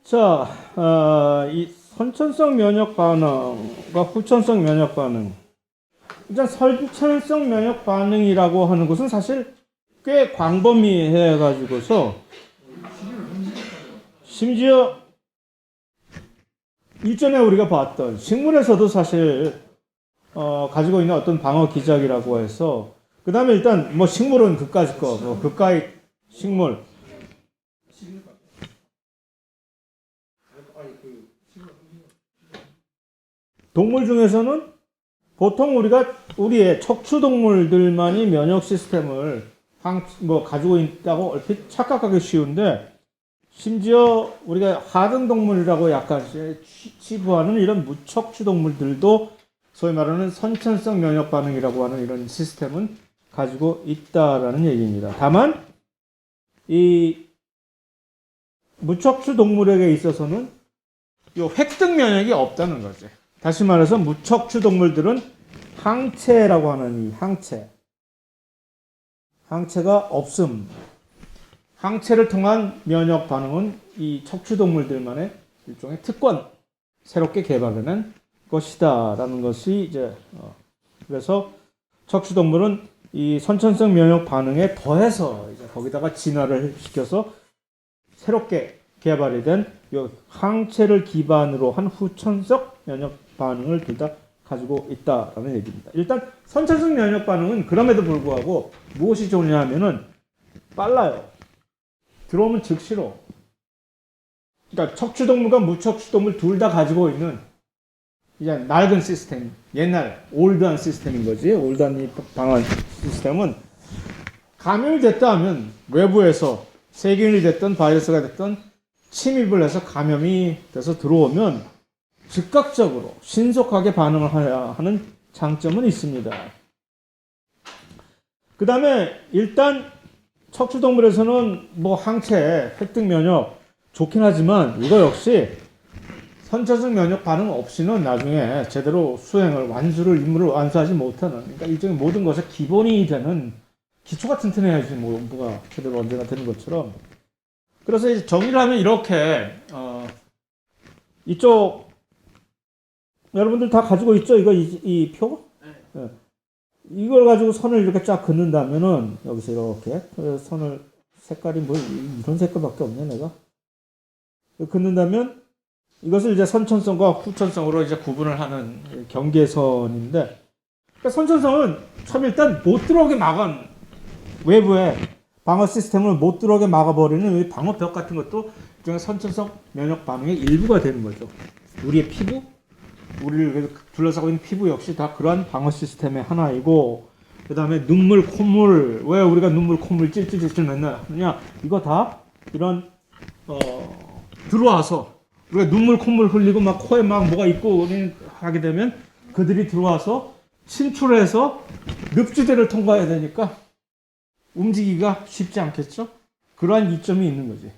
자, 이 선천성 면역 반응과 후천성 면역 반응. 일단 선천성 면역 반응이라고 하는 것은 사실 꽤 광범위해 가지고서 심지어 일전에 우리가 봤던 식물에서도 사실 가지고 있는 어떤 방어 기작이라고 해서 그 다음에 일단 뭐 식물은 그까짓 거, 뭐 그까이 식물 동물 중에서는 보통 우리의 척추 동물들만이 면역 시스템을 가지고 있다고 얼핏 착각하기 쉬운데 심지어 우리가 하등 동물이라고 약간 치부하는 이런 무척추 동물들도 소위 말하는 선천성 면역 반응이라고 하는 이런 시스템은 가지고 있다라는 얘기입니다. 다만 이 무척추 동물에게 있어서는 이 획득 면역이 없다는 거죠. 다시 말해서 무척추 동물들은 항체라고 하는 이 항체가 없음. 항체를 통한 면역 반응은 이 척추 동물들만의 일종의 특권, 새롭게 개발해낸 것이다라는 것이 이제 그래서 척추 동물은 이 선천성 면역 반응에 더해서 이제 거기다가 진화를 시켜서 새롭게 개발이 된 이 항체를 기반으로 한 후천성 면역 반응을 둘 다 가지고 있다라는 얘기입니다. 일단 선천성 면역 반응은 그럼에도 불구하고 무엇이 좋냐 하면은 빨라요. 들어오면 즉시로. 그러니까 척추동물과 무척추동물 둘 다 가지고 있는 이제 낡은 시스템, 옛날 올드한 시스템인 거지. 올드한 이 방어 시스템은 감염이 됐다 하면 외부에서 세균이 됐든 바이러스가 됐든 침입을 해서 감염이 돼서 들어오면 즉각적으로 신속하게 반응을 해야 하는 장점은 있습니다. 그 다음에 일단 척추동물에서는 뭐 항체, 획득 면역 좋긴 하지만 이거 역시 선천성 면역 반응 없이는 나중에 제대로 수행을 임무를 완수하지 못하는, 그러니까 일종의 모든 것의 기본이 되는 기초가 튼튼해야지 뭐가 제대로 언제나 되는 것처럼. 그래서 이제 정리를 하면 이렇게 이쪽 여러분들 다 가지고 있죠? 이 표? 네. 이걸 가지고 선을 이렇게 쫙 긋는다면은 여기서 이렇게 선을 색깔이 뭐 이런 색깔밖에 없네 내가. 긋는다면 이것을 이제 선천성과 후천성으로 이제 구분을 하는 경계선인데, 그러니까 선천성은 참 일단 못 들어오게 막은 외부에 방어 시스템을 못 들어오게 막아버리는 방어벽 같은 것도 일종의 선천성 면역 반응의 일부가 되는 거죠. 우리의 피부, 우리를 둘러싸고 있는 피부 역시 다 그러한 방어 시스템의 하나이고, 그 다음에 눈물, 콧물, 왜 우리가 눈물, 콧물 찔찔찔찔 맨날 하느냐, 이거 다 이런 들어와서 우리가 눈물, 콧물 흘리고 막 코에 막 뭐가 있고 하게 되면 그들이 들어와서 침출해서 늪지대를 통과해야 되니까 움직이기가 쉽지 않겠죠? 그러한 이점이 있는 거지.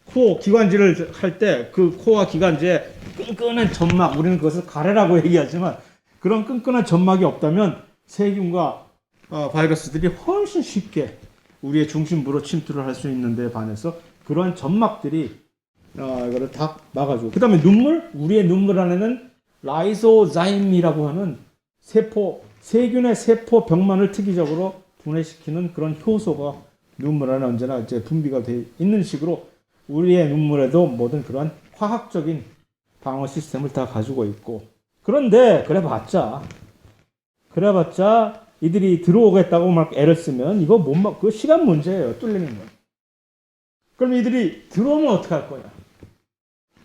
코 기관지를 할 때 그 코와 기관지에 끈끈한 점막, 우리는 그것을 가래라고 얘기하지만 그런 끈끈한 점막이 없다면 세균과 바이러스들이 훨씬 쉽게 우리의 중심부로 침투를 할 수 있는 데 반해서 그러한 점막들이 이거를 다 막아주고, 그 다음에 눈물, 우리의 눈물 안에는 라이소자임이라고 하는 세균의 세포 병만을 특이적으로 분해시키는 그런 효소가 눈물 안에 언제나 이제 분비가 되어 있는 식으로 우리의 눈물에도 모든 그런 화학적인 방어 시스템을 다 가지고 있고, 그런데 그래봤자 이들이 들어오겠다고 막 애를 쓰면 이거 못 막, 그 시간 문제예요. 뚫리는 거. 그럼 이들이 들어오면 어떻게 할 거냐?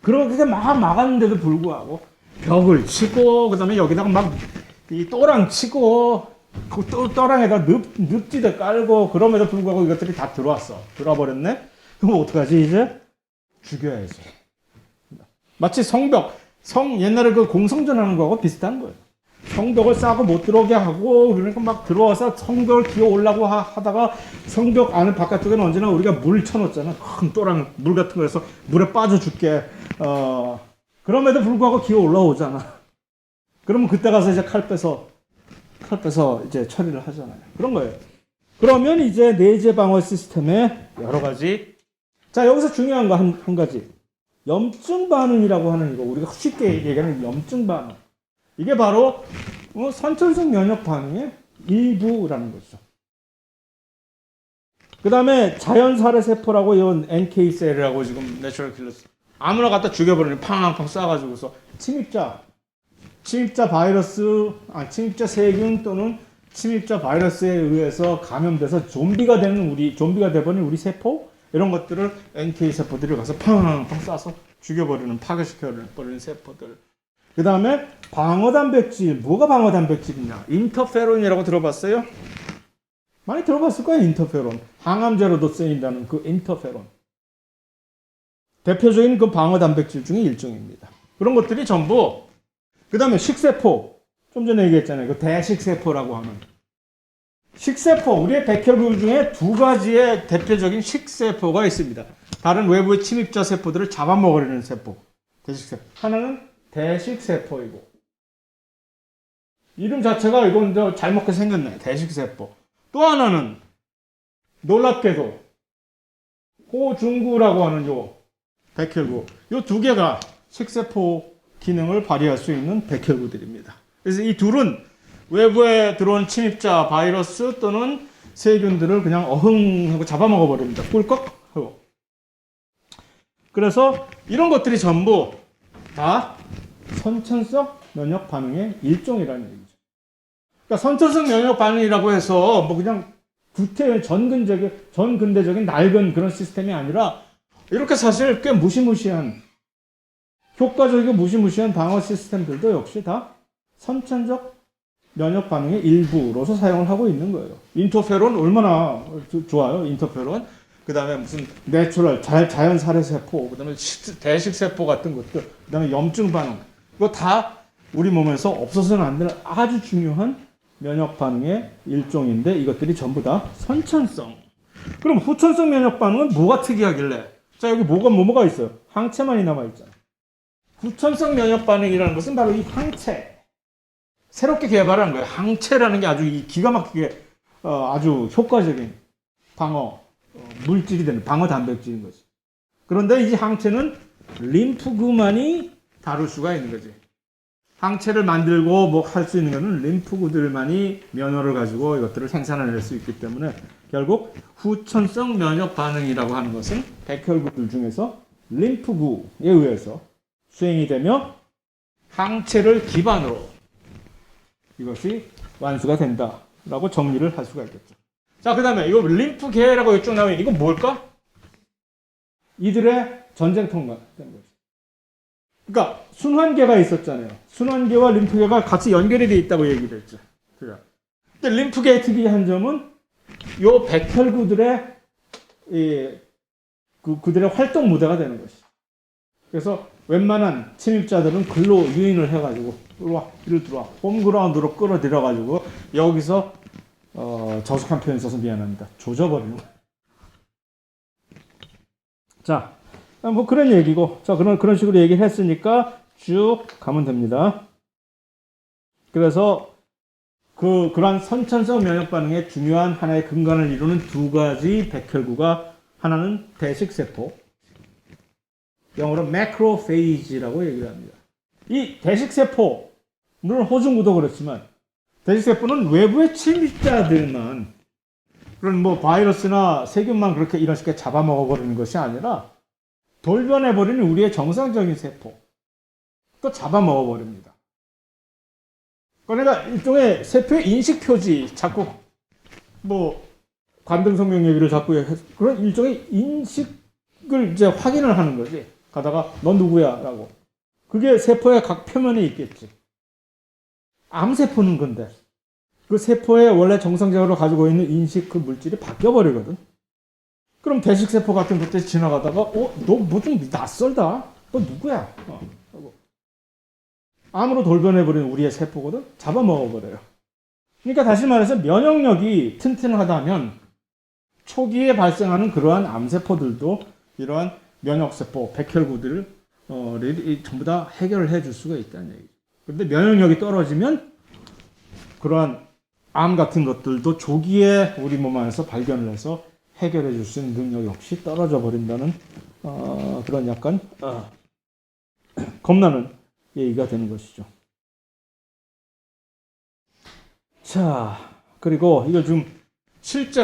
그렇게 막 막았는데도 불구하고 벽을 치고, 그 다음에 여기다가 막 이 또랑 치고, 그 또랑에다 늪지대 깔고, 그럼에도 불구하고 이것들이 다 들어와버렸네? 그럼 어떡하지, 이제? 죽여야지. 마치 옛날에 그 공성전 하는 거하고 비슷한 거예요. 성벽을 쌓고 못 들어오게 하고, 그러니까 막 들어와서 성벽을 기어 올라고 하다가 성벽 안에 바깥쪽에는 언제나 우리가 물 쳐놓잖아. 큰 또랑 물 같은 거에서 물에 빠져 죽게. 그럼에도 불구하고 기어 올라오잖아. 그러면 그때 가서 이제 칼 빼서 이제 처리를 하잖아요. 그런 거예요. 그러면 이제 내재 방어 시스템에 여러 가지. 자, 여기서 중요한 거 한 가지. 염증 반응이라고 하는 이거 우리가 쉽게 얘기하는 염증 반응. 이게 바로 선천성 면역 반응의 일부라는 거죠. 그 다음에 자연 살해 세포라고 이런 NK 셀이라고 지금 내추럴 킬러스 아무나 갖다 죽여버리는 팡팡 쏴가지고서 침입자 바이러스, 침입자 세균 또는 침입자 바이러스에 의해서 감염돼서 좀비가 돼버린 우리 세포 이런 것들을 NK 세포들이 가서 팡팡 쏴서 죽여버리는 파괴시켜버리는 세포들. 그 다음에 방어 단백질, 뭐가 방어 단백질이냐? 인터페론이라고 들어봤어요? 많이 들어봤을 거예요. 인터페론. 항암제로도 쓰인다는 그 인터페론. 대표적인 그 방어 단백질 중에 일종입니다. 그런 것들이 전부. 그 다음에 식세포. 좀 전에 얘기했잖아요. 그 대식세포라고 하는. 식세포. 우리의 백혈구 중에 두 가지의 대표적인 식세포가 있습니다. 다른 외부의 침입자 세포들을 잡아먹으려는 세포. 대식세포. 하나는 대식세포이고. 이름 자체가 이건 잘못게 생겼네. 대식세포. 또 하나는 놀랍게도 호중구라고 하는 요 백혈구. 요 두 개가 식세포 기능을 발휘할 수 있는 백혈구들입니다. 그래서 이 둘은 외부에 들어온 침입자 바이러스 또는 세균들을 그냥 어흥하고 잡아먹어 버립니다. 꿀꺽 하고. 그래서 이런 것들이 전부 다 선천성 면역 반응의 일종이라는 얘기죠. 그러니까 선천성 면역 반응이라고 해서 뭐 그냥 전근대적인 낡은 그런 시스템이 아니라 이렇게 사실 꽤 무시무시한 효과적이고 무시무시한 방어 시스템들도 역시 다 선천적 면역 반응의 일부로서 사용을 하고 있는 거예요. 인터페론 얼마나 좋아요. 인터페론. 그 다음에 무슨 내추럴 자연 살해 세포, 그 다음에 대식 세포 같은 것들, 그 다음에 염증 반응. 이거 다 우리 몸에서 없어서는 안 되는 아주 중요한 면역 반응의 일종인데 이것들이 전부 다 선천성. 그럼 후천성 면역 반응은 뭐가 특이하길래? 자, 여기 뭐가 있어요? 항체만이 남아있잖아. 후천성 면역 반응이라는 것은 바로 이 항체. 새롭게 개발한 거예요. 항체라는 게 아주 기가 막히게 아주 효과적인 방어 물질이 되는 방어 단백질인 거지. 그런데 이 항체는 림프구만이 다룰 수가 있는 거지. 항체를 만들고 뭐 할 수 있는 것은 림프구들만이 면허를 가지고 이것들을 생산해낼 수 있기 때문에 결국 후천성 면역 반응이라고 하는 것은 백혈구들 중에서 림프구에 의해서 수행이 되며 항체를 기반으로 이것이 완수가 된다라고 정리를 할 수가 있겠죠. 자, 그 다음에 이거 림프계라고 이쪽 나오면 이건 뭘까? 이들의 전쟁통과 된 거죠. 그러니까 순환계가 있었잖아요. 순환계와 림프계가 같이 연결이 되어 있다고 얘기를 했죠. 근데 림프계의 특이한 점은 요 백혈구들의 그들의 활동 무대가 되는 것이죠. 그래서 웬만한 침입자들은 글로 유인을 해가지고 이리 들어와 홈그라운드로 끌어들여가지고 여기서 저속한 표현 써서 미안합니다. 조져버리는 거예요. 자, 뭐 그런 얘기고, 자, 그런 식으로 얘기를 했으니까 쭉 가면 됩니다. 그래서 그러한 선천성 면역 반응의 중요한 하나의 근간을 이루는 두 가지 백혈구가 하나는 대식세포, 영어로 매크로페이지라고 얘기를 합니다. 이 대식세포, 물론 호중구도 그렇지만 대식세포는 외부의 침입자들만 그런 뭐 바이러스나 세균만 그렇게 이런 식으로 잡아먹어버리는 것이 아니라 돌변해버리는 우리의 정상적인 세포 또 잡아먹어버립니다. 그러니까 일종의 세포의 인식표지 자꾸 뭐 관등성명 얘기를 자꾸 해서 그런 일종의 인식을 이제 확인을 하는 거지. 가다가 너 누구야? 라고. 그게 세포의 각 표면에 있겠지. 암세포는 근데 그 세포의 원래 정상적으로 가지고 있는 인식 그 물질이 바뀌어버리거든. 그럼 대식세포 같은 것들이 지나가다가 너 뭐 좀 낯설다. 너 누구야? 하고. 암으로 돌변해버리는 우리의 세포거든. 잡아먹어버려요. 그러니까 다시 말해서 면역력이 튼튼하다면 초기에 발생하는 그러한 암세포들도 이러한 면역세포, 백혈구들을 전부 다 해결을 해줄 수가 있다는 얘기죠. 그런데 면역력이 떨어지면 그러한 암 같은 것들도 조기에 우리 몸 안에서 발견을 해서 해결해 줄 수 있는 능력 역시 떨어져 버린다는 그런 약간 겁나는 얘기가 되는 것이죠. 자, 그리고 이거 좀 실제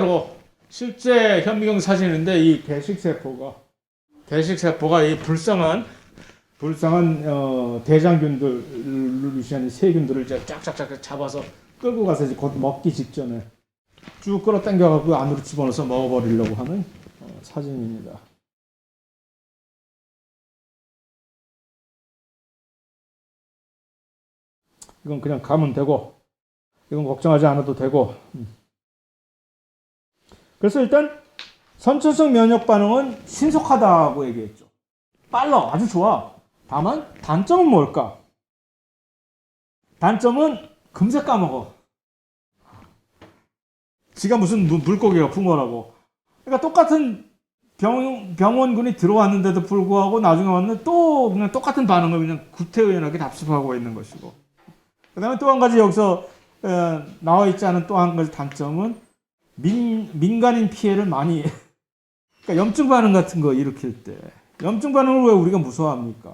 현미경 사진인데 이 개식세포가 이 불쌍한 대장균들, 루시안의 세균들을 이제 쫙쫙쫙 잡아서 끌고 가서 이제 곧 먹기 직전에 쭉 끌어당겨갖고 안으로 집어넣어서 먹어버리려고 하는 사진입니다. 이건 그냥 가면 되고, 이건 걱정하지 않아도 되고. 그래서 일단 선천성 면역 반응은 신속하다고 얘기했죠. 빨라, 아주 좋아. 다만 단점은 뭘까? 단점은 금세 까먹어. 지가 무슨 물고기가 붕어라고. 그러니까 똑같은 병원군이 들어왔는데도 불구하고 나중에 왔는데 또 그냥 똑같은 반응을 그냥 구태의연하게 답습하고 있는 것이고. 그 다음에 또 한 가지 여기서 나와 있지 않은 또 한 가지 단점은 민간인 피해를 많이 그러니까 염증 반응 같은 거 일으킬 때 염증 반응을 왜 우리가 무서워합니까?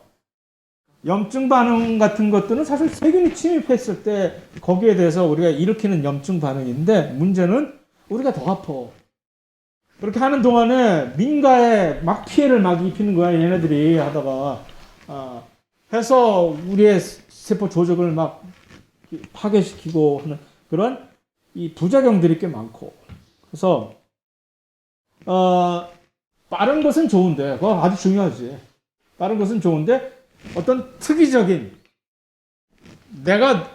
염증 반응 같은 것들은 사실 세균이 침입했을 때 거기에 대해서 우리가 일으키는 염증 반응인데 문제는 우리가 더 아파. 그렇게 하는 동안에 민가에 막 피해를 막 입히는 거야. 얘네들이 하다가 해서 우리의 세포 조직을 막 파괴시키고 하는 그런 이 부작용들이 꽤 많고. 그래서 빠른 것은 좋은데 그거 아주 중요하지. 빠른 것은 좋은데 어떤 특이적인 내가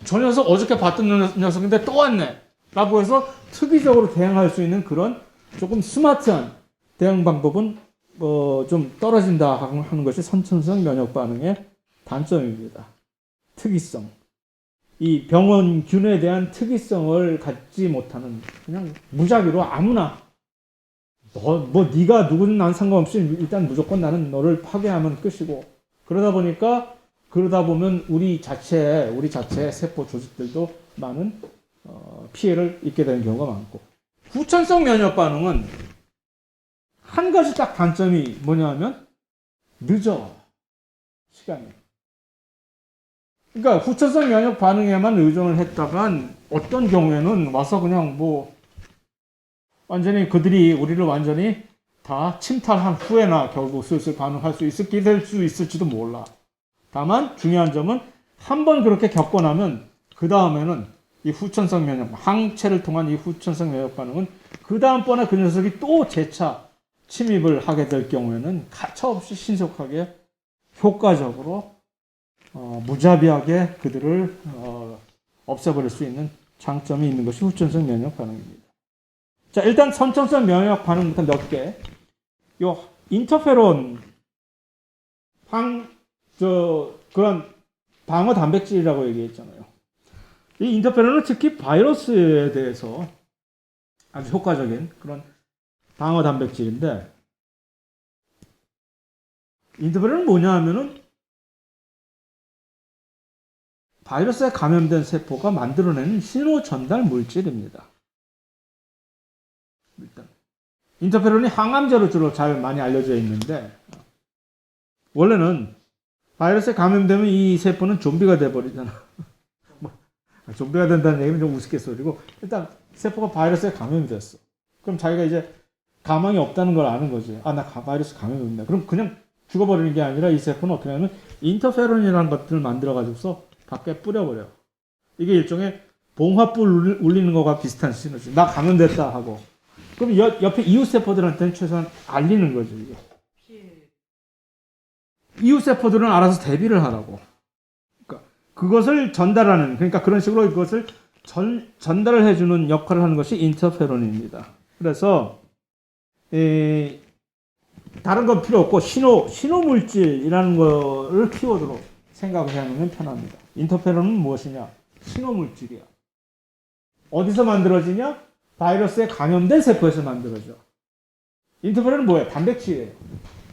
저 녀석 어저께 봤던 녀석인데 또 왔네 라고 해서 특이적으로 대응할 수 있는 그런 조금 스마트한 대응 방법은 좀 떨어진다 하는 것이 선천성 면역 반응의 단점입니다. 특이성. 이 병원균에 대한 특이성을 갖지 못하는 그냥 무작위로 아무나 네가 누구든 난 상관없이 일단 무조건 나는 너를 파괴하면 끝이고 그러다 보면 우리 자체 세포 조직들도 많은 피해를 입게 되는 경우가 많고 후천성 면역 반응은 한 가지 딱 단점이 뭐냐 하면 늦어 시간이. 그러니까 후천성 면역 반응에만 의존을 했다간 어떤 경우에는 와서 그냥 완전히 그들이 우리를 완전히 다 침탈한 후에나 결국 슬슬 반응할 수 있게 될 수 있을지도 몰라. 다만 중요한 점은 한번 그렇게 겪고 나면 그 다음에는 이 후천성 면역, 항체를 통한 이 후천성 면역 반응은 그 다음번에 그 녀석이 또 재차 침입을 하게 될 경우에는 가차없이 신속하게 효과적으로 무자비하게 그들을 없애버릴 수 있는 장점이 있는 것이 후천성 면역 반응입니다. 자, 일단 선천성 면역 반응부터 몇 개. 요 인터페론 그런 방어 단백질이라고 얘기했잖아요. 이 인터페론은 특히 바이러스에 대해서 아주 효과적인 그런 방어 단백질인데 인터페론은 뭐냐 하면은 바이러스에 감염된 세포가 만들어내는 신호 전달 물질입니다. 일단 인터페론이 항암제로 주로 잘 많이 알려져 있는데 원래는 바이러스에 감염되면 이 세포는 좀비가 돼버리잖아. 좀비가 된다는 얘기는 좀 우스갯소리고 일단 세포가 바이러스에 감염이 됐어. 그럼 자기가 이제 가망이 없다는 걸 아는 거지. 나 바이러스 감염이 없네. 그럼 그냥 죽어버리는 게 아니라 이 세포는 어떻게 하면 인터페론이라는 것들을 만들어가지고서 밖에 뿌려버려. 이게 일종의 봉화불 울리는 거가 비슷한 신호지. 나 감염됐다 하고. 그럼 옆에 이웃세포들한테는 최소한 알리는 거죠. 이게. 이웃세포들은 알아서 대비를 하라고. 그러니까 그것을 전달하는, 그러니까 그런 식으로 그것을 전달을 해주는 역할을 하는 것이 인터페론입니다. 그래서 다른 건 필요 없고 신호물질이라는 거를 키워드로 생각을 해놓으면 편합니다. 인터페론은 무엇이냐? 신호물질이야. 어디서 만들어지냐? 바이러스에 감염된 세포에서 만들어져. 인터페론은 뭐예요? 단백질이에요.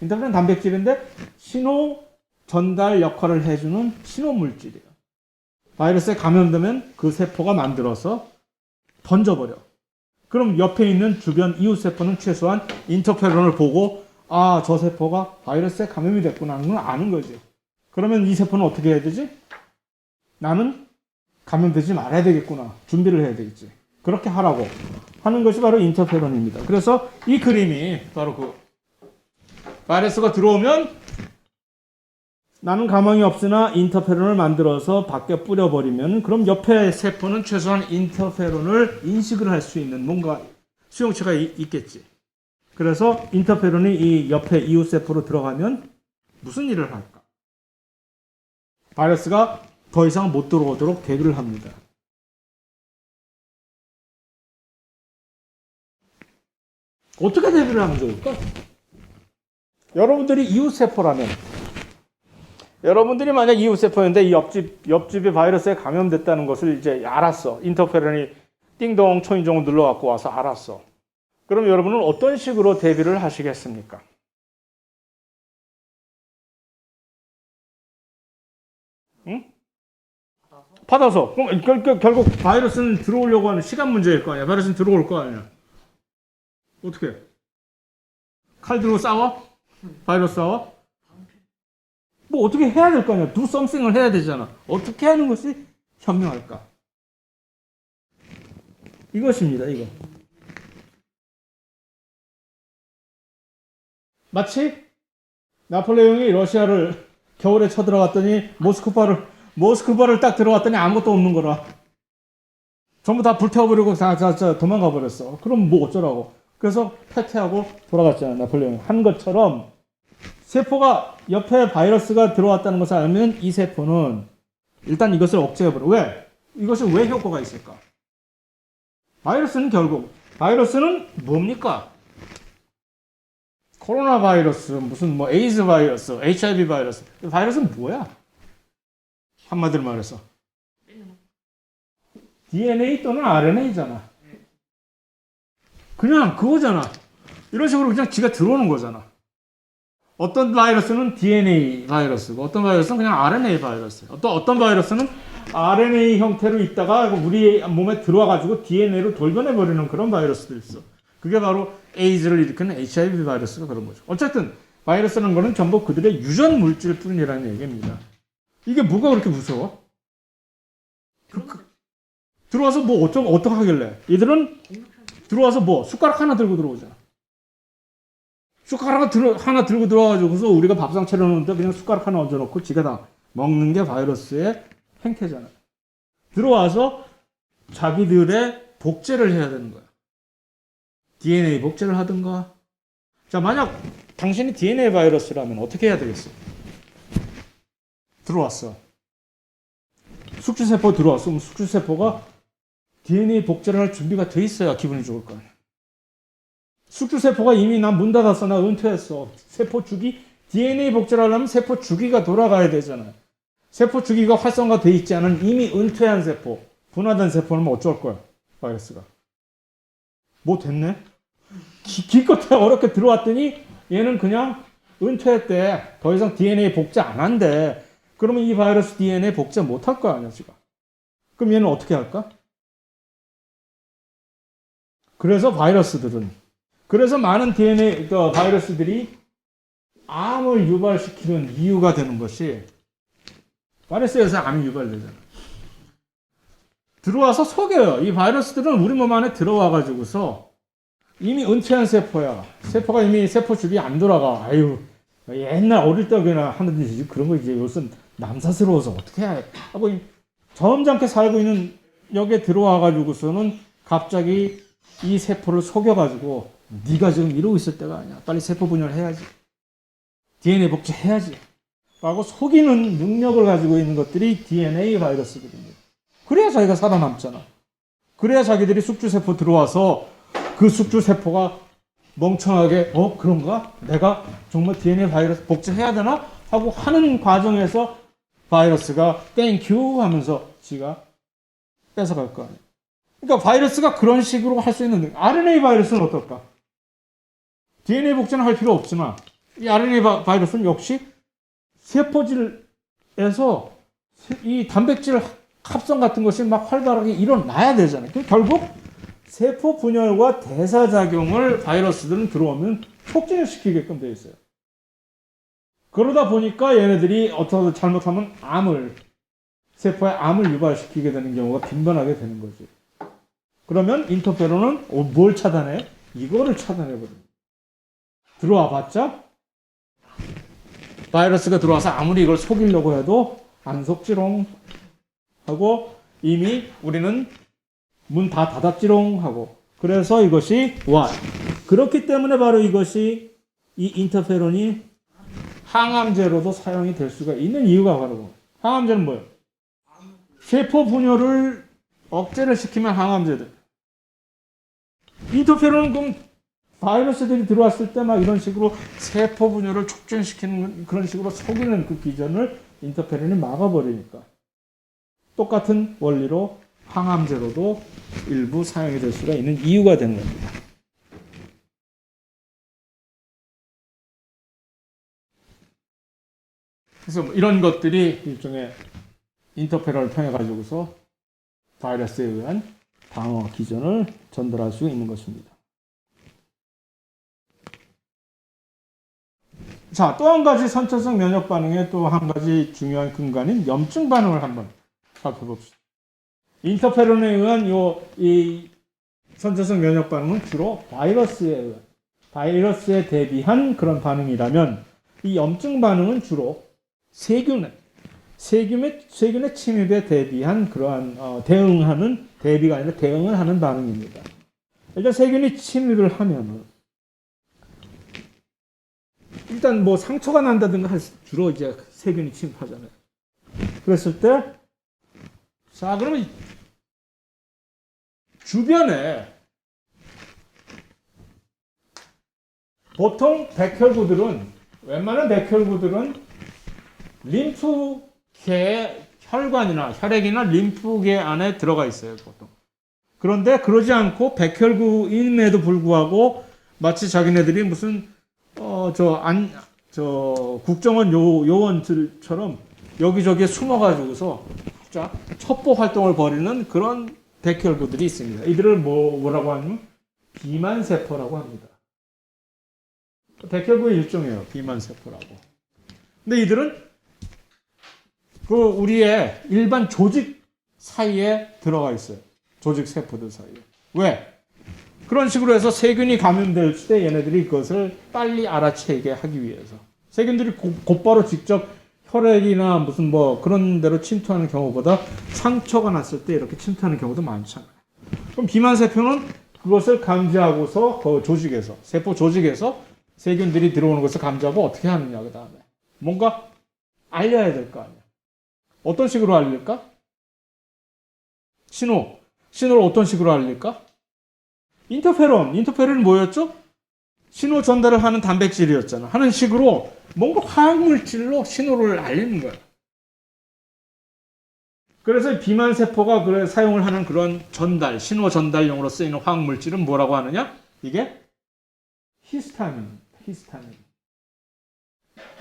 인터페론은 단백질인데 신호 전달 역할을 해주는 신호물질이에요. 바이러스에 감염되면 그 세포가 만들어서 던져버려. 그럼 옆에 있는 주변 이웃세포는 최소한 인터페론을 보고 아, 저 세포가 바이러스에 감염이 됐구나 하는 걸 아는 거지. 그러면 이 세포는 어떻게 해야 되지? 나는 감염되지 말아야 되겠구나. 준비를 해야 되겠지. 그렇게 하라고 하는 것이 바로 인터페론입니다. 그래서 이 그림이 바로 그 바이러스가 들어오면 나는 가망이 없으나 인터페론을 만들어서 밖에 뿌려버리면 그럼 옆에 세포는 최소한 인터페론을 인식을 할 수 있는 뭔가 수용체가 있겠지. 그래서 인터페론이 이 옆에 이웃 세포로 들어가면 무슨 일을 할까? 바이러스가 더 이상 못 들어오도록 대비를 합니다. 어떻게 대비를 하면 좋을까? 여러분들이 이웃 세포라면, 여러분들이 만약 이웃 세포였는데 이 옆집이 바이러스에 감염됐다는 것을 이제 알았어. 인터페론이 띵동 초인종을 눌러갖고 와서 알았어. 그럼 여러분은 어떤 식으로 대비를 하시겠습니까? 응? 받아서. 그럼 결국 바이러스는 들어오려고 하는 시간 문제일 거 아니야. 바이러스는 들어올 거 아니야. 어떻게? 칼 들고 싸워? 바이러스 싸워? 뭐 어떻게 해야 될 거 아니야. Do something을 해야 되잖아. 어떻게 하는 것이 현명할까? 이것입니다. 이거. 마치 나폴레옹이 러시아를 겨울에 쳐들어갔더니 모스크바를 딱 들어갔더니 아무것도 없는 거라. 전부 다 불태워버리고 도망가 버렸어. 그럼 뭐 어쩌라고. 그래서 패퇴하고 돌아갔잖아. 나폴레옹이 한 것처럼 세포가 옆에 바이러스가 들어왔다는 것을 알면 이 세포는 일단 이것을 억제해버려. 왜? 이것이 왜 효과가 있을까? 바이러스는 뭡니까? 코로나 바이러스, 무슨 뭐 에이즈 바이러스, HIV 바이러스. 바이러스는 뭐야? 한마디로 말해서 DNA 또는 RNA잖아. 그냥 그거잖아. 이런 식으로 그냥 지가 들어오는 거잖아. 어떤 바이러스는 DNA 바이러스고 어떤 바이러스는 그냥 RNA 바이러스. 어떤 바이러스는 RNA 형태로 있다가 우리 몸에 들어와가지고 DNA로 돌변해버리는 그런 바이러스도 있어. 그게 바로 에이즈를 일으키는 HIV 바이러스가 그런 거죠. 어쨌든 바이러스라는 거는 전부 그들의 유전 물질 뿐이라는 얘기입니다. 이게 뭐가 그렇게 무서워? 들어와서 뭐 어떻게 하길래? 얘들은 들어와서 뭐 숟가락 하나 들고 들어오잖아. 숟가락 하나 들고 들어와가지고서 우리가 밥상 차려놓는데 그냥 숟가락 하나 얹어놓고 지가 다 먹는 게 바이러스의 행태잖아. 들어와서 자기들의 복제를 해야 되는 거야. DNA 복제를 하든가. 자, 만약 당신이 DNA 바이러스라면 어떻게 해야 되겠어? 들어왔어. 숙주세포 들어왔어. 그럼 숙주세포가 DNA 복제를 할 준비가 돼 있어야 기분이 좋을 거 아니야. 숙주세포가 이미 난 문 닫았어. 나 은퇴했어. 세포 주기, DNA 복제를 하려면 세포 주기가 돌아가야 되잖아. 세포 주기가 활성화돼 있지 않은 이미 은퇴한 세포, 분화된 세포는 뭐 어쩔 거야, 바이러스가. 뭐 됐네? 기껏해 어렵게 들어왔더니 얘는 그냥 은퇴했대. 더 이상 DNA 복제 안 한대. 그러면 이 바이러스 DNA 복제 못 할 거 아니야, 지금. 그럼 얘는 어떻게 할까? 그래서 많은 DNA, 바이러스들이 암을 유발시키는 이유가 되는 것이 바이러스에서 암이 유발되잖아. 들어와서 속여요. 이 바이러스들은 우리 몸 안에 들어와가지고서 이미 은퇴한 세포야. 세포가 이미 세포 주기 안 돌아가. 아유, 옛날 어릴 적에나 하는데 그런 거 이제 요즘 남사스러워서 어떻게 해. 하고 점잖게 살고 있는 여기에 들어와가지고서는 갑자기 이 세포를 속여가지고 네가 지금 이러고 있을 때가 아니야. 빨리 세포 분열을 해야지. DNA 복제해야지. 라고 속이는 능력을 가지고 있는 것들이 DNA 바이러스들입니다. 그래야 자기가 살아남잖아. 그래야 자기들이 숙주세포 들어와서 그 숙주세포가 멍청하게 그런가? 내가 정말 DNA 바이러스 복제해야 되나? 하고 하는 과정에서 바이러스가 땡큐 하면서 지가 뺏어갈 거 아니야. 그러니까 바이러스가 그런 식으로 할 수 있는 RNA 바이러스는 어떨까? DNA 복제는 할 필요 없지만 이 RNA 바이러스는 역시 세포질에서 이 단백질 합성 같은 것이 막 활발하게 일어나야 되잖아요. 결국 세포 분열과 대사작용을 바이러스들은 들어오면 촉진시키게끔 되어 있어요. 그러다 보니까 얘네들이 어떻게 잘못하면 세포에 암을 유발시키게 되는 경우가 빈번하게 되는 거지. 그러면 인터페론은 뭘 차단해? 이거를 차단해버립니다. 들어와 봤자 바이러스가 들어와서 아무리 이걸 속이려고 해도 안 속지롱 하고 이미 우리는 문 다 닫았지롱 하고 그래서 이것이 그렇기 때문에 바로 이것이 이 인터페론이 항암제로도 사용이 될 수가 있는 이유가 바로 항암제는 뭐예요? 세포 분열을 억제를 시키면 항암제들. 인터페론은 그럼 바이러스들이 들어왔을 때 막 이런 식으로 세포 분열을 촉진시키는 그런 식으로 속이는 그 기전을 인터페론이 막아버리니까 똑같은 원리로 항암제로도 일부 사용이 될 수가 있는 이유가 되는 겁니다. 그래서 이런 것들이 일종의 인터페론을 통해 가지고서 바이러스에 의한 방어 기전을 전달할 수 있는 것입니다. 자, 또 한 가지 선천성 면역 반응의 또 한 가지 중요한 근간인 염증 반응을 한번 살펴봅시다. 인터페론에 의한 이 선천성 면역 반응은 주로 바이러스에 대비한 그런 반응이라면 이 염증 반응은 주로 세균의 침입에 대비한 그러한 대비가 아니라 대응을 하는 반응입니다. 일단 세균이 침입을 하면은 일단 뭐 상처가 난다든가 주로 이제 세균이 침입하잖아요. 그랬을 때 자, 그러면 주변에 보통 웬만한 백혈구들은 림프계 혈관이나 혈액이나 림프계 안에 들어가 있어요, 보통. 그런데 그러지 않고 백혈구임에도 불구하고 마치 자기네들이 무슨 국정원 요원들처럼 여기저기에 숨어가지고서 첩보 활동을 벌이는 그런 백혈구들이 있습니다. 이들을 뭐라고 하냐면 비만세포라고 합니다. 백혈구의 일종이에요. 비만세포라고. 근데 이들은 우리의 일반 조직 사이에 들어가 있어요. 조직 세포들 사이에. 왜? 그런 식으로 해서 세균이 감염될 때 얘네들이 그것을 빨리 알아채게 하기 위해서. 세균들이 곧바로 직접 혈액이나 무슨 그런 데로 침투하는 경우보다 상처가 났을 때 이렇게 침투하는 경우도 많잖아요. 그럼 비만세포는 그것을 감지하고서 세포 조직에서 세균들이 들어오는 것을 감지하고 어떻게 하느냐, 그 다음에. 뭔가 알려야 될 거 아니야. 어떤 식으로 알릴까? 신호를 어떤 식으로 알릴까? 인터페론은 뭐였죠? 신호 전달을 하는 단백질이었잖아. 하는 식으로 뭔가 화학물질로 신호를 알리는 거야. 그래서 비만세포가 사용을 하는 그런 신호 전달용으로 쓰이는 화학물질은 뭐라고 하느냐? 이게 히스타민.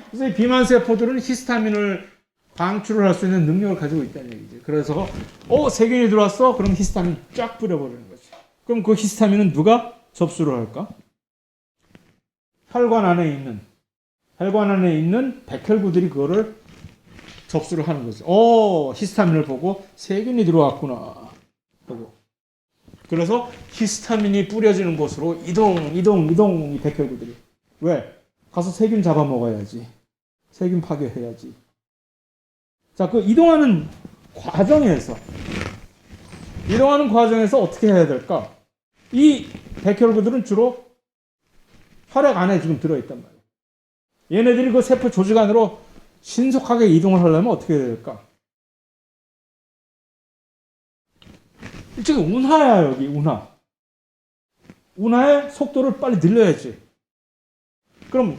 그래서 이 비만세포들은 히스타민을 방출을 할 수 있는 능력을 가지고 있다는 얘기죠. 그래서 세균이 들어왔어? 그럼 히스타민 쫙 뿌려버리는 거지. 그럼 그 히스타민은 누가 접수를 할까? 혈관 안에 있는 백혈구들이 그거를 접수를 하는 거죠. 히스타민을 보고 세균이 들어왔구나 하고. 그래서 히스타민이 뿌려지는 곳으로 이동 이 백혈구들이. 왜? 가서 세균 잡아먹어야지. 세균 파괴해야지. 자, 그 이동하는 과정에서 어떻게 해야 될까? 이 백혈구들은 주로 혈액 안에 지금 들어있단 말이에요. 얘네들이 그 세포 조직 안으로 신속하게 이동을 하려면 어떻게 해야 될까? 일종의 운하야, 여기, 운하. 운하의 속도를 빨리 늘려야지. 그럼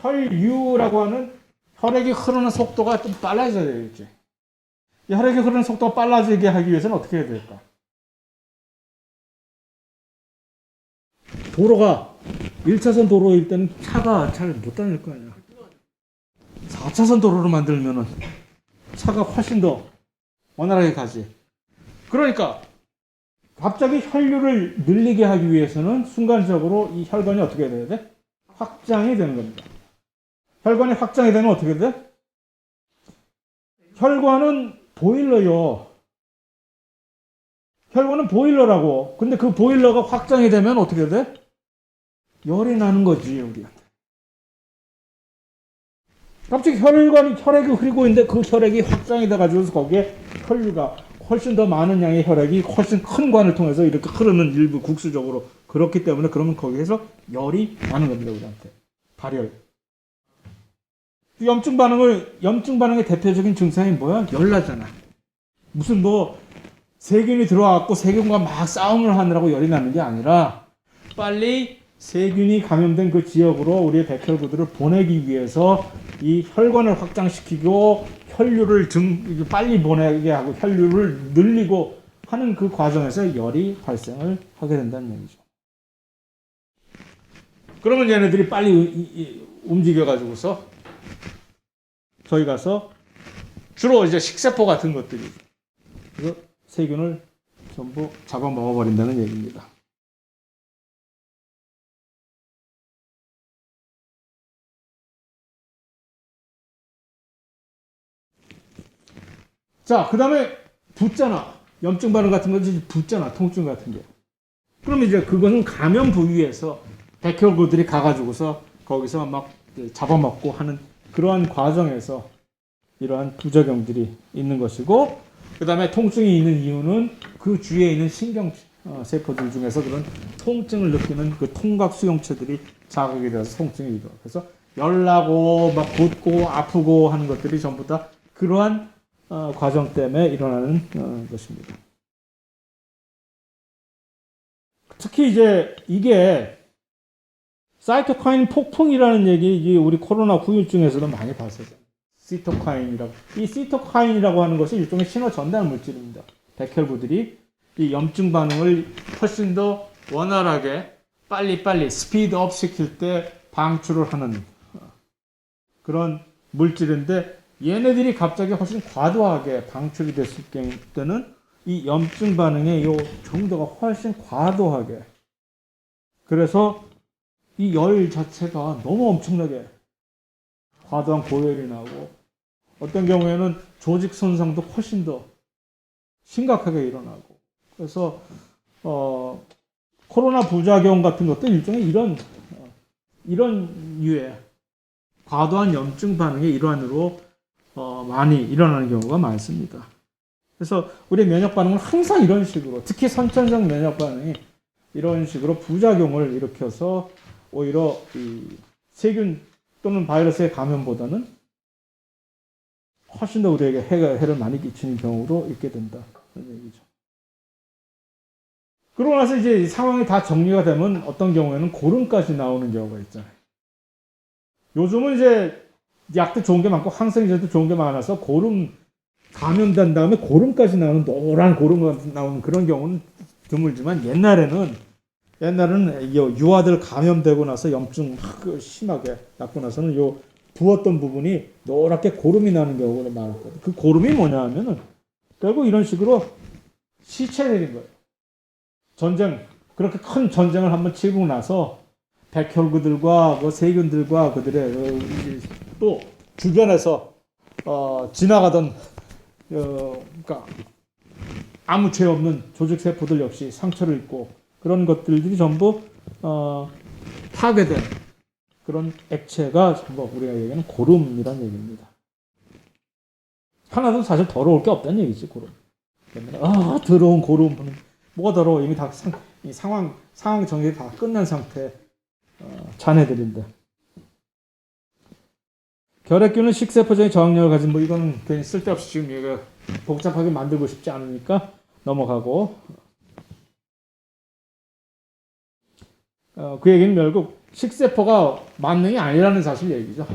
혈류라고 하는 혈액이 흐르는 속도가 좀 빨라져야 되겠지. 이 혈액이 흐르는 속도가 빨라지게 하기 위해서는 어떻게 해야 될까? 도로가 1차선 도로일 때는 차가 잘 못 다닐 거 아니야. 4차선 도로로 만들면은 차가 훨씬 더 원활하게 가지. 그러니까 갑자기 혈류를 늘리게 하기 위해서는 순간적으로 이 혈관이 어떻게 돼야 돼? 확장이 되는 겁니다. 혈관이 확장이 되면 어떻게 돼? 혈관은 보일러요. 혈관은 보일러라고. 근데 그 보일러가 확장이 되면 어떻게 돼? 열이 나는 거지, 우리한테. 갑자기 혈액이 흐르고 있는데 그 혈액이 확장이 돼가지고 거기에 혈류가 훨씬 더 많은 양의 혈액이 훨씬 큰 관을 통해서 이렇게 흐르는 일부 국수적으로 그렇기 때문에 그러면 거기에서 열이 나는 겁니다, 우리한테. 발열. 염증 반응의 대표적인 증상이 뭐야? 열나잖아. 무슨 세균이 들어와갖고 세균과 막 싸움을 하느라고 열이 나는 게 아니라 빨리 세균이 감염된 그 지역으로 우리의 백혈구들을 보내기 위해서 이 혈관을 확장시키고 혈류를 빨리 보내게 하고 혈류를 늘리고 하는 그 과정에서 열이 발생을 하게 된다는 얘기죠. 그러면 얘네들이 빨리 움직여가지고서 저희 가서 주로 이제 식세포 같은 것들이 그래서 세균을 전부 잡아먹어버린다는 얘기입니다. 자, 그 다음에 붓잖아. 염증 반응 같은 거지 붓잖아. 통증 같은 게. 그럼 이제 그거는 감염 부위에서 백혈구들이 가가지고서 거기서 막 잡아먹고 하는 그러한 과정에서 이러한 부작용들이 있는 것이고, 그 다음에 통증이 있는 이유는 그 주위에 있는 신경 세포들 중에서 그런 통증을 느끼는 그 통각 수용체들이 자극이 되어서 통증이 일어나요. 그래서 열나고 막 붓고 아프고 하는 것들이 전부 다 그러한 과정 때문에 일어나는 것입니다. 특히 이제 이게 사이토카인 폭풍이라는 얘기 우리 코로나 후유증에서도 많이 봤었어요. 시토카인이라고. 이 시토카인이라고 하는 것이 일종의 신호 전달 물질입니다. 백혈구들이 이 염증 반응을 훨씬 더 원활하게 빨리 스피드업 시킬 때 방출을 하는 그런 물질인데 얘네들이 갑자기 훨씬 과도하게 방출이 됐을 때는 이 염증 반응의 이 정도가 훨씬 과도하게 그래서 이 열 자체가 너무 엄청나게 과도한 고열이 나고 어떤 경우에는 조직 손상도 훨씬 더 심각하게 일어나고 그래서 코로나 부작용 같은 것도 일종의 이런 유의 과도한 염증 반응의 일환으로 많이 일어나는 경우가 많습니다. 그래서 우리 면역 반응은 항상 이런 식으로 특히 선천적 면역 반응이 이런 식으로 부작용을 일으켜서 오히려 이 세균 또는 바이러스의 감염보다는 훨씬 더 우리에게 해를 많이 끼치는 경우로 있게 된다. 그런 얘기죠. 그러고 나서 이제 상황이 다 정리가 되면 어떤 경우에는 고름까지 나오는 경우가 있잖아요. 요즘은 이제 약도 좋은 게 많고 항생제도 좋은 게 많아서 고름 감염된 다음에 고름까지 나오는 노란 고름 나오는 그런 경우는 드물지만 옛날에는 유아들 감염되고 나서 염증 심하게 났고 나서는 요 부었던 부분이 노랗게 고름이 나는 경우가 많았거든요. 그 고름이 뭐냐 하면은 결국 이런 식으로 시체들인 거예요. 그렇게 큰 전쟁을 한번 치고 나서 백혈구들과 그 세균들과 그들의 또 주변에서 지나가던 그러니까 아무 죄 없는 조직 세포들 역시 상처를 입고 그런 것들이 전부 파괴된 그런 액체가 전부 우리가 얘기하는 고름이라는 얘기입니다. 하나도 사실 더러울 게 없다는 얘기지 고름. 더러운 고름. 뭐가 더러워? 이미 다 상황 정리 다 끝난 상태 잔해들인데. 결핵균은 식세포적인 저항력을 가진 이거는 괜히 쓸데없이 지금 얘가 복잡하게 만들고 싶지 않으니까 넘어가고. 그 얘기는 결국 식세포가 만능이 아니라는 사실 얘기죠.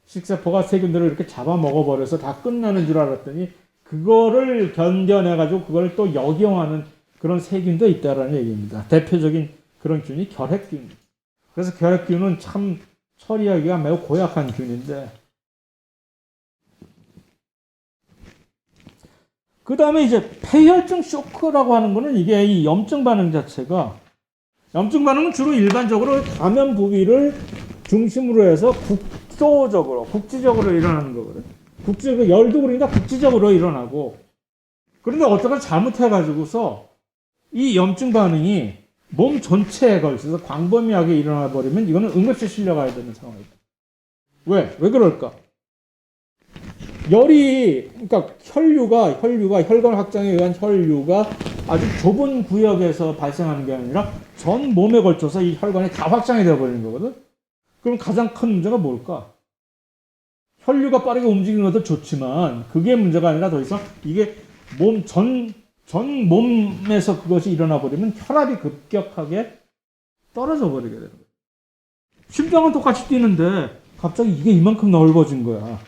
식세포가 세균들을 이렇게 잡아먹어버려서 다 끝나는 줄 알았더니 그거를 견뎌내가지고 그걸 또 역용하는 그런 세균도 있다라는 얘기입니다. 대표적인 그런 균이 결핵균. 그래서 결핵균은 참 처리하기가 매우 고약한 균인데 그 다음에 이제 폐혈증 쇼크라고 하는 거는 이게 이 염증 반응 자체가, 염증 반응은 주로 일반적으로 감염 부위를 중심으로 해서 국지적으로 일어나는 거거든. 국지적으로, 열도 그러니까 국지적으로 일어나고, 그런데 어쩌다 잘못해가지고서 이 염증 반응이 몸 전체에 걸쳐서 광범위하게 일어나 버리면 이거는 응급실 실려가야 되는 상황이다. 왜? 왜 그럴까? 열이, 그러니까 혈관 확장에 의한 혈류가 아주 좁은 구역에서 발생하는 게 아니라 전 몸에 걸쳐서 이 혈관이 다 확장이 되어버리는 거거든? 그럼 가장 큰 문제가 뭘까? 혈류가 빠르게 움직이는 것도 좋지만 그게 문제가 아니라 더 이상 이게 전 몸에서 그것이 일어나 버리면 혈압이 급격하게 떨어져 버리게 되는 거예요. 심장은 똑같이 뛰는데 갑자기 이게 이만큼 넓어진 거야.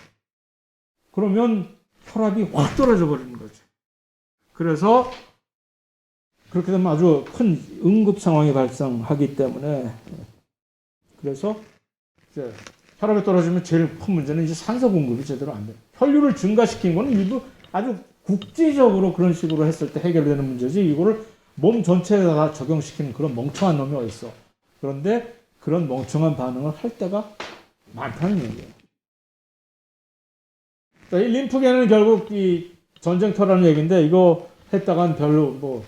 그러면 혈압이 확 떨어져 버리는 거죠. 그래서 그렇게 되면 아주 큰 응급 상황이 발생하기 때문에, 그래서 이제 혈압이 떨어지면 제일 큰 문제는 이제 산소 공급이 제대로 안 돼요. 혈류를 증가시키는 거는 일부 아주 국지적으로 그런 식으로 했을 때 해결되는 문제지, 이거를 몸 전체에다 다 적용시키는 그런 멍청한 놈이 어딨어. 그런데 그런 멍청한 반응을 할 때가 많다는 얘기예요. 이 림프계는 결국 이 전쟁터라는 얘기인데, 이거 했다간 별로 뭐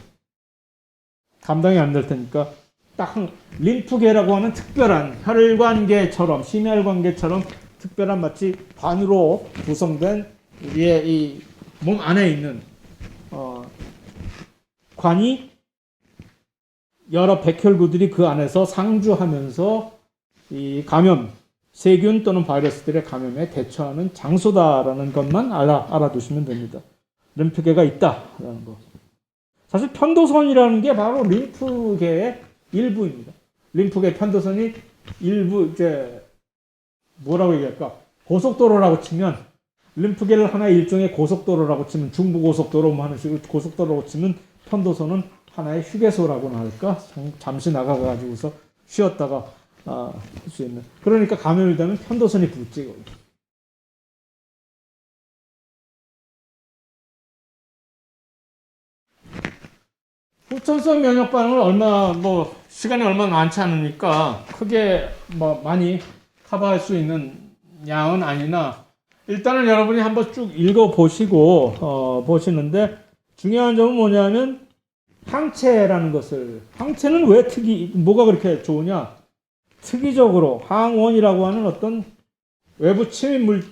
감당이 안 될 테니까 딱 림프계라고 하는 특별한 혈관계처럼, 심혈관계처럼 특별한 마치 반으로 구성된 우리의 이 몸 안에 있는 관이, 여러 백혈구들이 그 안에서 상주하면서 이 감염, 세균 또는 바이러스들의 감염에 대처하는 장소다라는 것만 알아두시면 됩니다. 림프계가 있다라는 거. 사실 편도선이라는 게 바로 림프계의 일부입니다. 림프계 편도선이 일부, 이제 뭐라고 얘기할까? 고속도로라고 치면, 림프계를 하나의 일종의 고속도로라고 치면, 중부고속도로 뭐 하는 식으로 고속도로라고 치면 편도선은 하나의 휴게소라고나 할까? 잠시 나가가지고서 쉬었다가 할 수 있는. 그러니까 감염이 되면 편도선이 붓지. 후천성 면역 반응을 시간이 얼마 많지 않으니까 크게 많이 커버할 수 있는 양은 아니나, 일단은 여러분이 한번 쭉 읽어보시고, 보시는데, 중요한 점은 뭐냐면, 항체라는 것을, 항체는 왜 뭐가 그렇게 좋으냐? 특이적으로 항원이라고 하는 어떤 외부 침입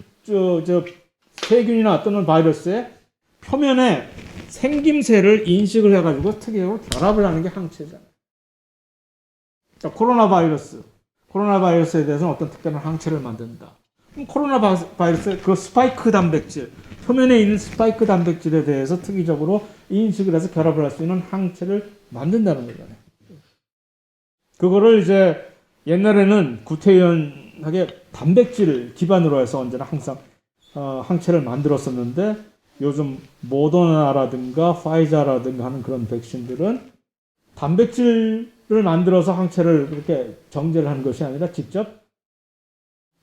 세균이나 또는 바이러스의 표면에 생김새를 인식을 해가지고 특이적으로 결합을 하는 게 항체잖아요. 코로나 바이러스에 대해서는 어떤 특별한 항체를 만든다. 그럼 코로나 바이러스의 그 스파이크 단백질, 표면에 있는 스파이크 단백질에 대해서 특이적으로 인식을 해서 결합을 할 수 있는 항체를 만든다는 거잖아요. 그거를 이제 옛날에는 구태연하게 단백질을 기반으로 해서 언제나 항상 항체를 만들었었는데, 요즘 모더나라든가 파이자라든가 하는 그런 백신들은 단백질을 만들어서 항체를 그렇게 정제를 하는 것이 아니라 직접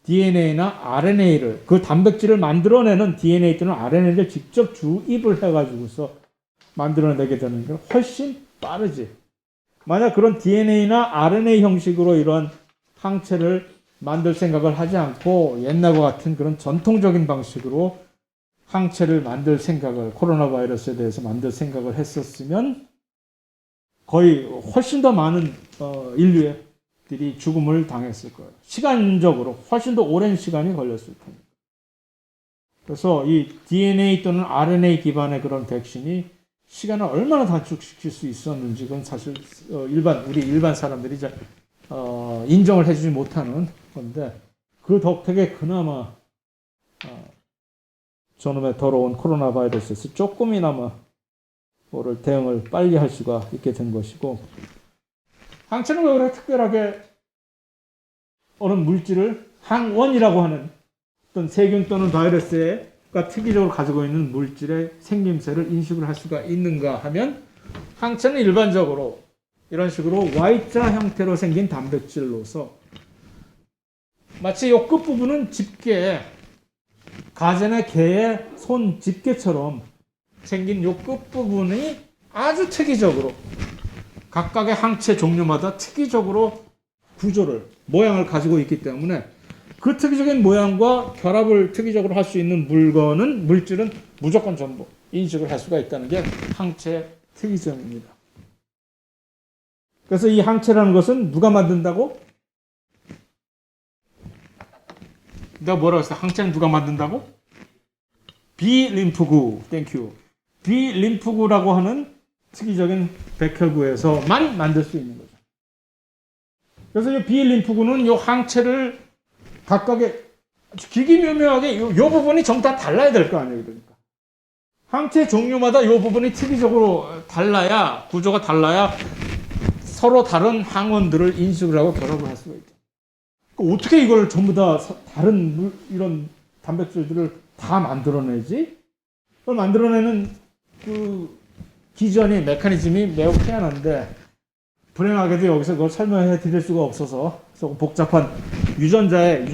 DNA나 RNA를, 그 단백질을 만들어내는 DNA 또는 RNA를 직접 주입을 해가지고서 만들어내게 되는 게 훨씬 빠르지. 만약 그런 DNA나 RNA 형식으로 이런 항체를 만들 생각을 하지 않고 옛날과 같은 그런 전통적인 방식으로 항체를 만들 생각을, 코로나 바이러스에 대해서 만들 생각을 했었으면 거의 훨씬 더 많은 인류들이 죽음을 당했을 거예요. 시간적으로 훨씬 더 오랜 시간이 걸렸을 겁니다. 그래서 이 DNA 또는 RNA 기반의 그런 백신이 시간을 얼마나 단축시킬 수 있었는지, 그건 사실 우리 일반 사람들이 이제 인정을 해주지 못하는 건데, 그 덕택에 그나마 저놈의 더러운 코로나 바이러스에서 조금이나마 뭐를 대응을 빨리 할 수가 있게 된 것이고, 항체는 왜 그렇게 특별하게 어느 물질을 항원이라고 하는 어떤 세균 또는 바이러스가 특이적으로 가지고 있는 물질의 생김새를 인식을 할 수가 있는가 하면, 항체는 일반적으로 이런 식으로 Y자 형태로 생긴 단백질로서 마치 이 끝부분은 집게, 가재나 개의 손 집게처럼 생긴 요 끝부분이 아주 특이적으로 각각의 항체 종류마다 특이적으로 구조를, 모양을 가지고 있기 때문에 그 특이적인 모양과 결합을 특이적으로 할 수 있는 물질은 무조건 전부 인식을 할 수가 있다는 게 항체 특이점입니다. 그래서 이 항체라는 것은 누가 만든다고? 내가 뭐라고 했어? 항체는 누가 만든다고? 비림프구, 땡큐. 비림프구라고 하는 특이적인 백혈구에서만 만들 수 있는 거죠. 그래서 이 비림프구는 이 항체를 각각의 기기묘묘하게 이 부분이 전부 다 달라야 될 거 아니에요. 그러니까 항체 종류마다 이 부분이 특이적으로 달라야, 구조가 달라야 서로 다른 항원들을 인식을 하고 결합을 할 수가 있죠. 어떻게 이걸 전부 다 다른 이런 단백질들을 다 만들어내지? 그걸 만들어내는 그 기전이, 메커니즘이 매우 희한한데, 불행하게도 여기서 그걸 설명해 드릴 수가 없어서 조금 복잡한 유전자의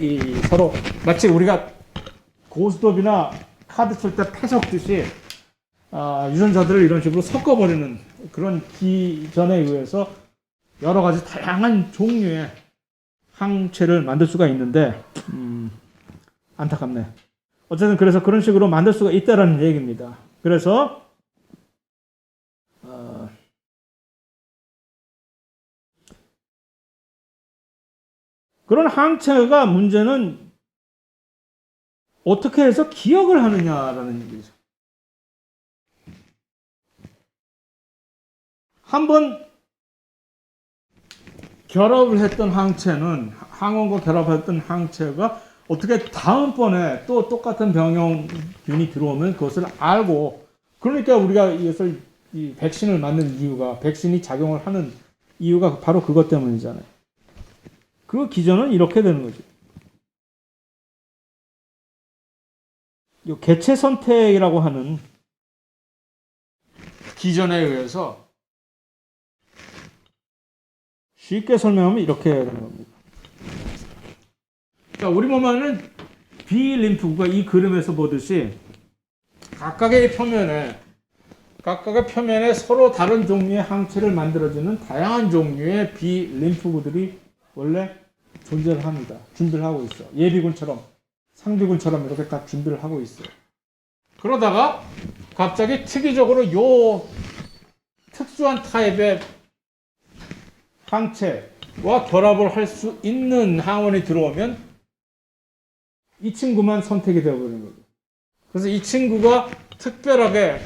이 서로 마치 우리가 고스톱이나 카드 칠 때 패 섞듯이 유전자들을 이런 식으로 섞어버리는 그런 기전에 의해서 여러 가지 다양한 종류의 항체를 만들 수가 있는데 안타깝네. 어쨌든 그래서 그런 식으로 만들 수가 있다라는 얘기입니다. 그래서 그런 항체가 문제는 어떻게 해서 기억을 하느냐라는 얘기죠. 한번 결합을 했던 항체는, 항원과 결합했던 항체가 어떻게 다음번에 또 똑같은 병용균이 들어오면 그것을 알고, 그러니까 우리가 이것을 이 백신을 맞는 이유가, 백신이 작용을 하는 이유가 바로 그것 때문이잖아요. 그 기전은 이렇게 되는 거죠. 이 개체 선택이라고 하는 기전에 의해서 쉽게 설명하면 이렇게 되는 겁니다. 자, 우리 몸 안에는 비림프구가 이 그림에서 보듯이 각각의 표면에 서로 다른 종류의 항체를 만들어주는 다양한 종류의 비림프구들이 원래 존재를 합니다. 준비를 하고 있어. 예비군처럼, 상비군처럼 이렇게 다 준비를 하고 있어요. 그러다가 갑자기 특이적으로 요 특수한 타입의 항체와 결합을 할 수 있는 항원이 들어오면 이 친구만 선택이 되어버리는 거죠. 그래서 이 친구가 특별하게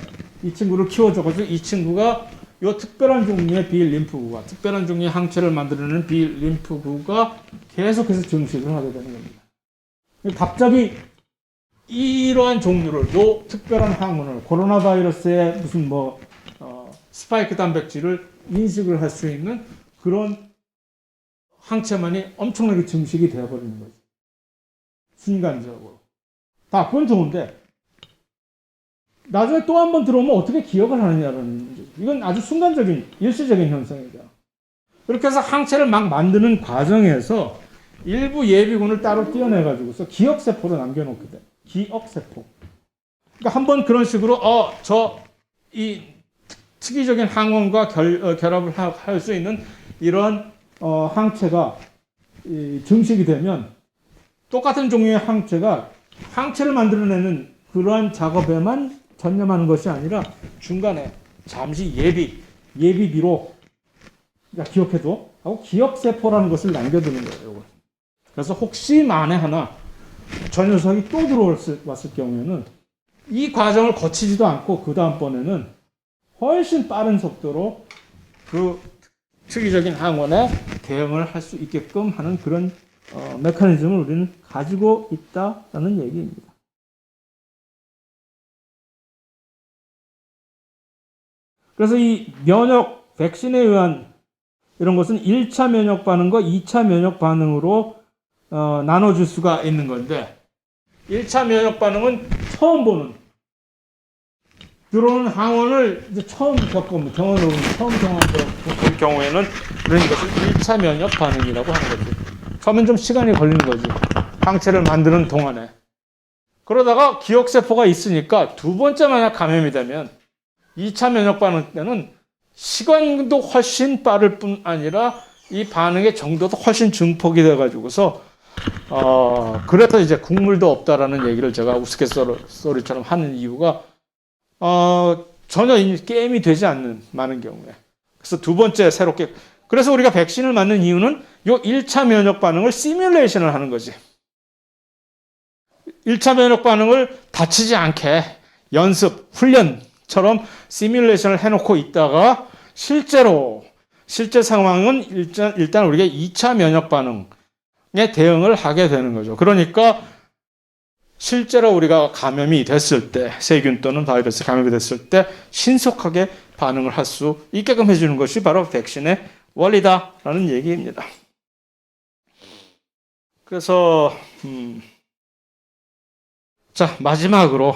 이 친구를 키워줘가지고 이 친구가 이 특별한 종류의 비림프구가, 특별한 종류의 항체를 만들어내는 비림프구가 계속해서 증식을 하게 되는 겁니다. 갑자기 이러한 종류를, 요 특별한 항원을, 코로나 바이러스의 무슨 스파이크 단백질을 인식을 할 수 있는 그런 항체만이 엄청나게 증식이 되어버리는 거죠. 순간적으로. 그건 좋은데, 나중에 또 한 번 들어오면 어떻게 기억을 하느냐라는 문제죠. 이건 아주 순간적인, 일시적인 현상이죠. 그렇게 해서 항체를 막 만드는 과정에서 일부 예비군을 따로 떼어내가지고서 기억세포로 남겨놓게 돼. 기억세포. 그러니까 한번 그런 식으로, 이 특이적인 항원과 결합을 할 수 있는 이런 항체가 증식이 되면 똑같은 종류의 항체가 항체를 만들어내는 그러한 작업에만 전념하는 것이 아니라 중간에 잠시 예비비로, 그러니까 기억해도 하고 기억세포라는 것을 남겨두는 거예요. 그래서 혹시 만에 하나 저 녀석이 또 들어왔을 경우에는 이 과정을 거치지도 않고 그 다음번에는 훨씬 빠른 속도로 그 특이적인 항원에 대응을 할 수 있게끔 하는 그런 메커니즘을 우리는 가지고 있다는 얘기입니다. 그래서 이 면역, 백신에 의한 이런 것은 1차 면역 반응과 2차 면역 반응으로 나눠줄 수가 있는 건데, 1차 면역 반응은 처음 보는, 들어오는 항원을 이제 처음 겪어보는, 처음 경험할 경우에는 그런 것을 1차 면역 반응이라고 하는 거죠. 처음엔 좀 시간이 걸리는 거지. 항체를 만드는 동안에. 그러다가 기억세포가 있으니까 두 번째 만약 감염이 되면 2차 면역 반응 때는 시간도 훨씬 빠를 뿐 아니라 이 반응의 정도도 훨씬 증폭이 돼가지고서 그래서 이제 국물도 없다라는 얘기를 제가 우스갯소리처럼 하는 이유가 전혀 게임이 되지 않는 많은 경우에. 그래서 두 번째 새롭게 그래서 우리가 백신을 맞는 이유는 요 1차 면역 반응을 시뮬레이션을 하는 거지. 1차 면역 반응을 다치지 않게 연습, 훈련처럼 시뮬레이션을 해놓고 있다가 실제 상황은 일단 우리가 2차 면역 반응에 대응을 하게 되는 거죠. 그러니까 실제로 우리가 감염이 됐을 때, 세균 또는 바이러스 감염이 됐을 때 신속하게 반응을 할 수 있게끔 해주는 것이 바로 백신의 원리다라는 얘기입니다. 그래서 자, 마지막으로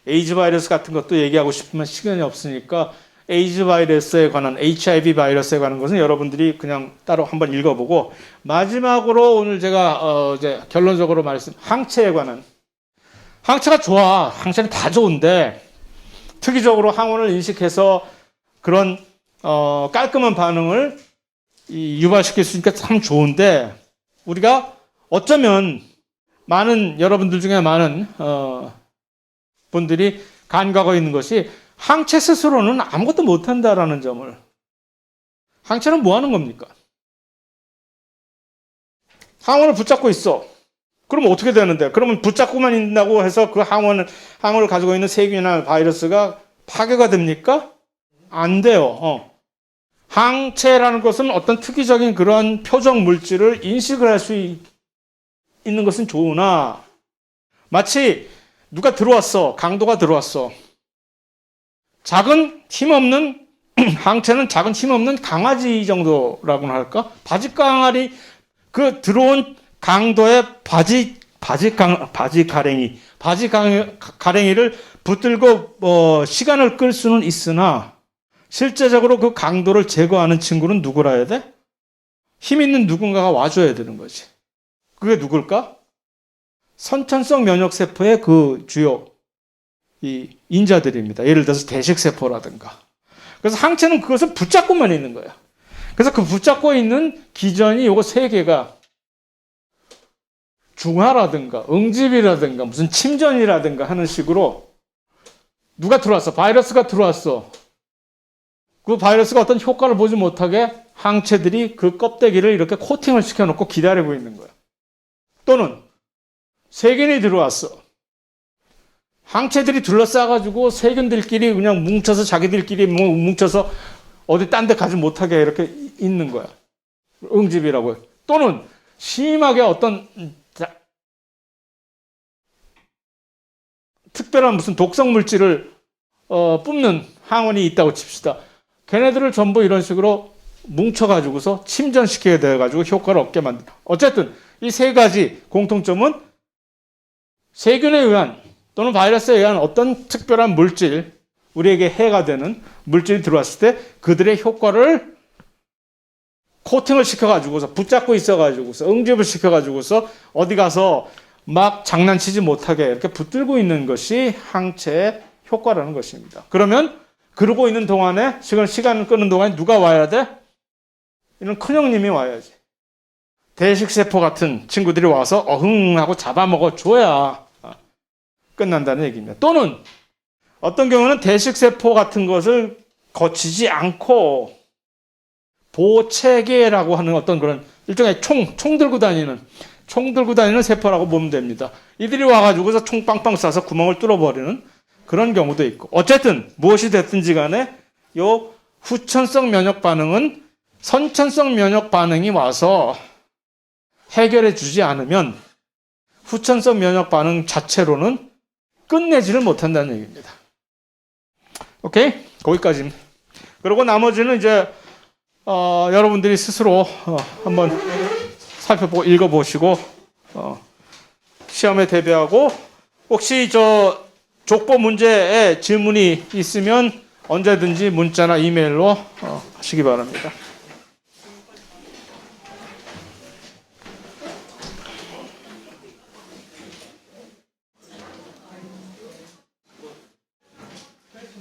에이즈 바이러스 같은 것도 얘기하고 싶으면 시간이 없으니까 에이즈 바이러스에 관한 HIV 바이러스에 관한 것은 여러분들이 그냥 따로 한번 읽어보고 마지막으로 오늘 제가 이제 결론적으로 항체에 관한 항체가 좋아. 항체는 다 좋은데 특이적으로 항원을 인식해서 그런 깔끔한 반응을 유발시킬 수 있으니까 참 좋은데 우리가 어쩌면 여러분들 중에 많은 분들이 간과하고 있는 것이 항체 스스로는 아무것도 못한다라는 점을. 항체는 뭐 하는 겁니까? 항원을 붙잡고 있어. 그럼 어떻게 되는데? 그러면 붙잡고만 있다고 해서 그 항원을 가지고 있는 세균이나 바이러스가 파괴가 됩니까? 안 돼요. 항체라는 것은 어떤 특이적인 그런 표적 물질을 인식을 할 수 있는 것은 좋으나 마치 누가 들어왔어. 강도가 들어왔어. 작은 힘없는 항체는 작은 힘없는 강아지 정도라고나 할까? 바지깡아리 그 들어온 강도의 바지 가랭이를 붙들고 시간을 끌 수는 있으나 실제적으로 그 강도를 제거하는 친구는 누구라 해야 돼? 힘 있는 누군가가 와줘야 되는 거지. 그게 누굴까? 선천성 면역세포의 그 주요 이 인자들입니다. 예를 들어서 대식세포라든가. 그래서 항체는 그것을 붙잡고만 있는 거야. 그래서 그 붙잡고 있는 기전이 요거 세 개가 중화라든가 응집이라든가 무슨 침전이라든가 하는 식으로 누가 들어왔어? 바이러스가 들어왔어. 그 바이러스가 어떤 효과를 보지 못하게 항체들이 그 껍데기를 이렇게 코팅을 시켜놓고 기다리고 있는 거야. 또는 세균이 들어왔어. 항체들이 둘러싸가지고 세균들끼리 그냥 뭉쳐서 자기들끼리 뭉쳐서 어디 딴 데 가지 못하게 이렇게 있는 거야. 응집이라고 해요. 또는 심하게 어떤 특별한 무슨 독성 물질을 뿜는 항원이 있다고 칩시다. 걔네들을 전부 이런 식으로 뭉쳐가지고서 침전시키게 돼가지고 효과를 얻게 만든다. 어쨌든 이 세 가지 공통점은 세균에 의한 또는 바이러스에 의한 어떤 특별한 물질, 우리에게 해가 되는 물질이 들어왔을 때 그들의 효과를 코팅을 시켜가지고서 붙잡고 있어가지고서 응집을 시켜가지고서 어디 가서 막 장난치지 못하게 이렇게 붙들고 있는 것이 항체의 효과라는 것입니다. 그러면 그러고 있는 동안에 시간을 끄는 동안에 누가 와야 돼? 이런 큰형님이 와야지. 대식세포 같은 친구들이 와서 어흥 하고 잡아먹어 줘야 끝난다는 얘기입니다. 또는 어떤 경우는 대식세포 같은 것을 거치지 않고 보체계라고 하는 어떤 그런 일종의 총 들고 다니는 세포라고 보면 됩니다. 이들이 와가지고서 총 빵빵 쏴서 구멍을 뚫어버리는 그런 경우도 있고. 어쨌든 무엇이 됐든지 간에 요 후천성 면역 반응은 선천성 면역 반응이 와서 해결해 주지 않으면 후천성 면역 반응 자체로는 끝내지를 못한다는 얘기입니다. 오케이? 거기까지입니다. 그리고 나머지는 이제 여러분들이 스스로 한번 살펴보고 읽어보시고 시험에 대비하고 혹시 족보 문제에 질문이 있으면 언제든지 문자나 이메일로 하시기 바랍니다.